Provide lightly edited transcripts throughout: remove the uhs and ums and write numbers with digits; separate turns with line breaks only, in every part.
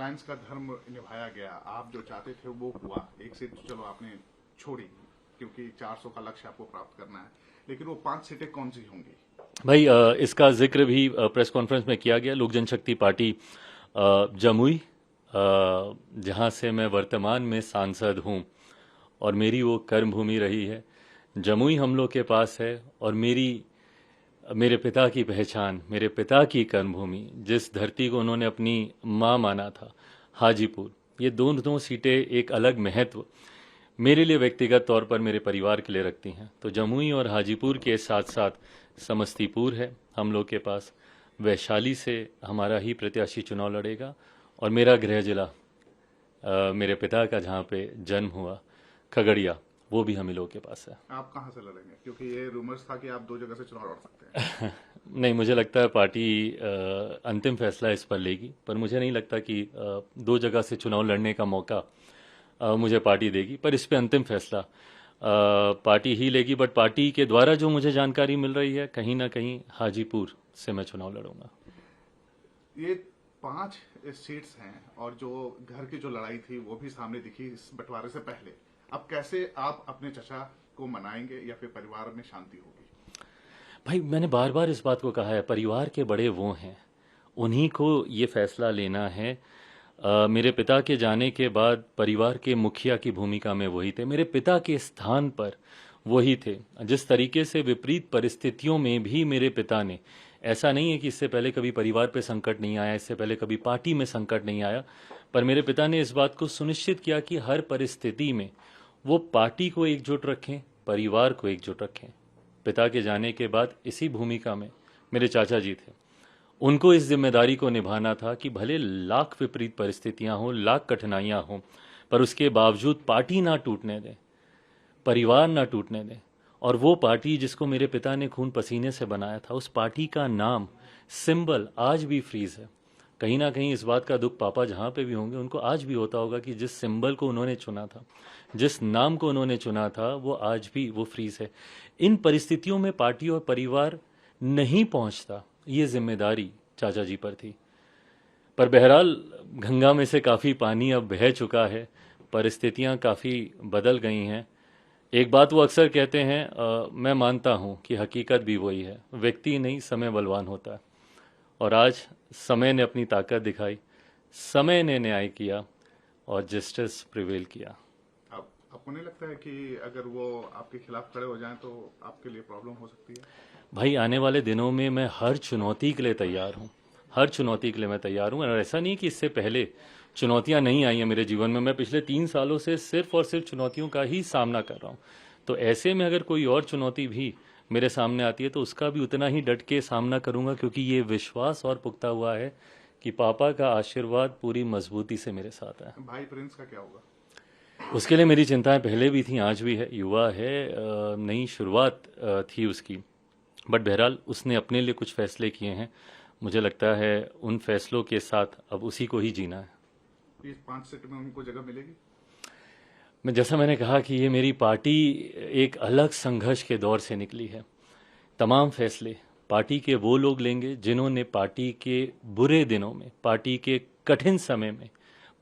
Alliance का धर्म निभाया गया, आप जो चाहते थे वो हुआ, एक सीट तो चलो आपने छोड़ी क्योंकि 400 का लक्ष्य आपको प्राप्त करना है, लेकिन वो 5 सीटें कौन सी होंगी?
भाई इसका जिक्र भी प्रेस कॉन्फ्रेंस में किया गया। लोक जनशक्ति पार्टी जमुई, जहां से मैं वर्तमान में सांसद हूं और मेरी वो कर्मभूमि रही है, जमुई हम लोग के पास है। और मेरे पिता की पहचान, मेरे पिता की कर्मभूमि, जिस धरती को उन्होंने अपनी माँ माना था, हाजीपुर, ये दोनों सीटें एक अलग महत्व मेरे लिए व्यक्तिगत तौर पर मेरे परिवार के लिए रखती हैं। तो जमुई और हाजीपुर के साथ साथ समस्तीपुर है हम लोग के पास, वैशाली से हमारा ही प्रत्याशी चुनाव लड़ेगा, और मेरा गृह जिला मेरे पिता का जहाँ पे जन्म हुआ, खगड़िया, वो भी हम ही लोग के पास है।
आप कहाँ से लड़ेंगे, क्योंकि ये रूमर्स था कि आप 2 जगह से चुनाव लड़ सकते हैं?
नहीं, मुझे लगता है पार्टी अंतिम फैसला इस पर लेगी, पर मुझे नहीं लगता कि 2 जगह से चुनाव लड़ने का मौका मुझे पार्टी देगी। पर इस पे अंतिम फैसला पार्टी ही लेगी। बट पार्टी के द्वारा जो मुझे जानकारी मिल रही है, कहीं ना कहीं हाजीपुर से मैं चुनाव लड़ूंगा।
ये 5 सीट्स हैं और जो घर की जो लड़ाई थी वो भी सामने दिखी इस बंटवारे से पहले। अब कैसे आप अपने चचा को मनाएंगे या फिर परिवार में शांति होगी?
भाई, मैंने बार बार इस बात को कहा है, परिवार के बड़े वो हैं, उन्हीं को ये फैसला लेना है। मेरे पिता के जाने के बाद परिवार के मुखिया की भूमिका में वही थे, मेरे पिता के स्थान पर वही थे। जिस तरीके से विपरीत परिस्थितियों में भी मेरे पिता ने, ऐसा नहीं है कि इससे पहले कभी परिवार पे संकट नहीं आया, इससे पहले कभी पार्टी में संकट नहीं आया, पर मेरे पिता ने इस बात को सुनिश्चित किया कि हर परिस्थिति में वो पार्टी को एकजुट रखें, परिवार को एकजुट रखें। पिता के जाने के बाद इसी भूमिका में मेरे चाचा जी थे। उनको इस जिम्मेदारी को निभाना था कि भले लाख विपरीत परिस्थितियां हों, लाख कठिनाइयां हों, पर उसके बावजूद पार्टी ना टूटने दें, परिवार ना टूटने दें। और वो पार्टी जिसको मेरे पिता ने खून पसीने से बनाया था, उस पार्टी का नाम, सिंबल आज भी फ्रीज है। कहीं ना कहीं इस बात का दुख पापा जहां पे भी होंगे उनको आज भी होता होगा कि जिस सिंबल को उन्होंने चुना था, जिस नाम को उन्होंने चुना था, वो आज भी वो फ्रीज है। इन परिस्थितियों में पार्टी और परिवार नहीं पहुंचता, ये जिम्मेदारी चाचा जी पर थी। पर बहरहाल गंगा में से काफ़ी पानी अब बह चुका है, परिस्थितियां काफ़ी बदल गई हैं। एक बात वो अक्सर कहते हैं, मैं मानता हूं कि हकीकत भी वही है, व्यक्ति नहीं समय बलवान होता है। और आज समय ने अपनी ताकत दिखाई, समय ने न्याय किया और जस्टिस प्रिवेल किया।
अब आपको नहीं लगता है कि अगर वो आपके खिलाफ खड़े हो जाएं तो आपके लिए प्रॉब्लम हो सकती है?
भाई, आने वाले दिनों में मैं हर चुनौती के लिए तैयार हूँ, हर चुनौती के लिए मैं तैयार हूँ। और ऐसा नहीं कि इससे पहले चुनौतियाँ नहीं आई हैं मेरे जीवन में, मैं पिछले 3 सालों से सिर्फ और सिर्फ चुनौतियों का ही सामना कर रहा हूँ। तो ऐसे में अगर कोई और चुनौती भी मेरे सामने आती है तो उसका भी उतना ही डट के सामना करूँगा, क्योंकि ये विश्वास और पुख्ता हुआ है कि पापा का आशीर्वाद पूरी मजबूती से मेरे साथ है।
भाई प्रिंस का क्या होगा?
उसके लिए मेरी चिंताएं पहले भी थी, आज भी है। युवा है, नई शुरुआत थी उसकी, बट बहरहाल उसने अपने लिए कुछ फैसले किए हैं। मुझे लगता है उन फैसलों के साथ अब उसी को ही जीना है।
इस 5 सीट में उनको जगह मिलेगी?
जैसा मैंने कहा कि ये मेरी पार्टी एक अलग संघर्ष के दौर से निकली है। तमाम फैसले पार्टी के वो लोग लेंगे जिन्होंने पार्टी के बुरे दिनों में, पार्टी के कठिन समय में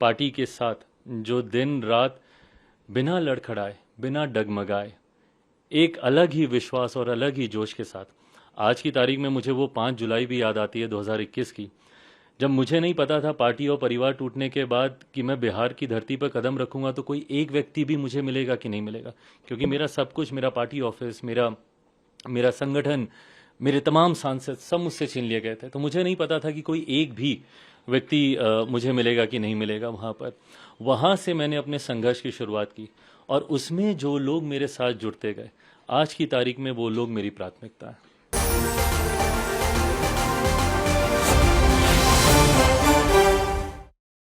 पार्टी के साथ जो दिन रात बिना लड़खड़ाए, बिना डगमगाए, एक अलग ही विश्वास और अलग ही जोश के साथ। आज की तारीख में मुझे वो 5 जुलाई भी याद आती है 2021 की, जब मुझे नहीं पता था पार्टी और परिवार टूटने के बाद कि मैं बिहार की धरती पर कदम रखूंगा तो कोई एक व्यक्ति भी मुझे मिलेगा कि नहीं मिलेगा, क्योंकि मेरा सब कुछ, मेरा पार्टी ऑफिस, मेरा संगठन, मेरे तमाम सांसद सब मुझसे छीन लिए गए थे। तो मुझे नहीं पता था कि कोई एक भी व्यक्ति मुझे मिलेगा कि नहीं मिलेगा वहाँ पर। वहाँ से मैंने अपने संघर्ष की शुरुआत की और उसमें जो लोग मेरे साथ जुड़ते गए, आज की तारीख में वो लोग मेरी प्राथमिकता है।